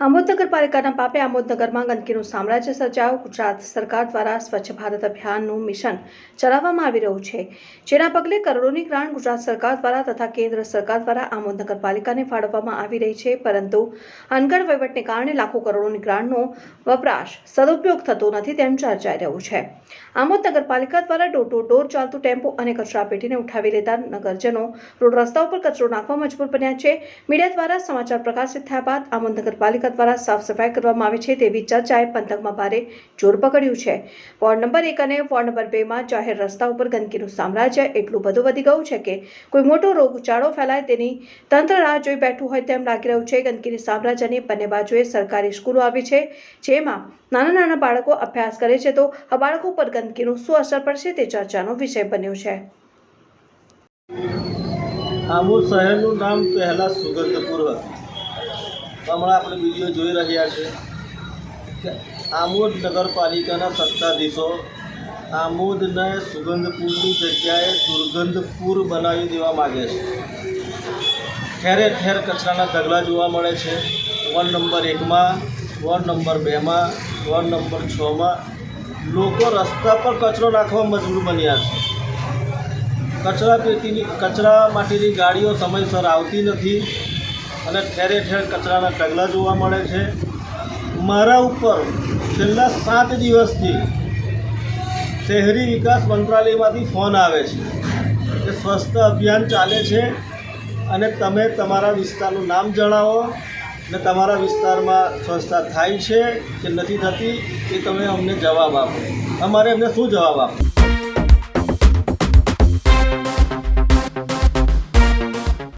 આમોદ નગરપાલિકાના પાપે આમોદનગરમાં ગંદકીનું સામ્રાજ્ય સર્જાયું। ગુજરાત સરકાર દ્વારા સ્વચ્છ ભારત અભિયાનનું મિશન ચલાવવામાં આવી રહ્યું છે, જેના પગલે કરોડોની ગ્રાન્ટ ગુજરાત સરકાર દ્વારા તથા કેન્દ્ર સરકાર દ્વારા આમોદ નગરપાલિકાને ફાળવવામાં આવી રહી છે, પરંતુ અનગઢ વહીવટને કારણે લાખો કરોડોની ગ્રાન્ટનો વપરાશ સદુપયોગ થતો નથી તેમ ચર્ચાઈ રહ્યું છે। આમોદ નગરપાલિકા દ્વારા ડોર ટુ ડોર ચાલતું ટેમ્પો અને કચરાપેટીને ઉઠાવી લેતા નગરજનો રોડ રસ્તા ઉપર કચરો નાખવા મજબૂર બન્યા છે। મીડિયા દ્વારા સમાચાર પ્રકાશિત થયા બાદ આમોદ નગરપાલિકા દ્વારા સાફ સફાઈ કરવામાં આવે છે તેવી ચર્ચાએ પંથકમાં ભારે જોર પકડ્યું છે। વોર્ડ નંબર 1 અને વોર્ડ નંબર 2 માં જાહેર રસ્તા ઉપર ગંદકીનું સામ્રાજ્ય એટલું બધું વધી ગયું છે કે કોઈ મોટો રોગચાળો ફેલાય તેની તંત્ર રાહ જોઈ બેઠું હોય તેમ લાગી રહ્યું છે। ગંદકીની સામ્રાજ્યની બંને બાજુએ સરકારી સ્કૂલો આવી છે, જેમાં નાના બાળકો અભ્યાસ કરે છે, તો આ બાળકો પર ગંદકીનું શું અસર પડશે તે ચર્ચાનો વિષય બન્યો છે। આમોદ શહેરનું નામ પહેલાં સુગંધપુર હતું। હમણાં આપણે વિડીયો જોઈ રહ્યા છે કે આમોદ નગરપાલિકાના સત્તાધીશો આમોદને સુગંધપુરની જગ્યાએ દુર્ગંધપુર બનાવી દેવા માગે છે। ઠેરે ઠેર કચરાના ઢગલા જોવા મળે છે। વોર્ડ નંબર 1માં, વોર્ડ નંબર 2માં, વોર્ડ નંબર 6માં લોકો રસ્તા પર કચરો નાખવા મજબૂર બન્યા છે। કચરા માટેની ગાડીઓ સમયસર આવતી નથી અને ઠેરે ઠેર કચરાના ઢગલા જોવા મળે છે। મારા ઉપર છેલ્લા 7 દિવસથી શહેરી વિકાસ મંત્રાલયમાંથી ફોન આવે છે કે સ્વચ્છતા અભિયાન ચાલે છે અને તમે તમારા વિસ્તારનું નામ જણાવો ને તમારા વિસ્તારમાં સ્વચ્છતા થાય છે કે નથી થતી એ તમે અમને જવાબ આપો। અમારે એમને શું જવાબ આપો?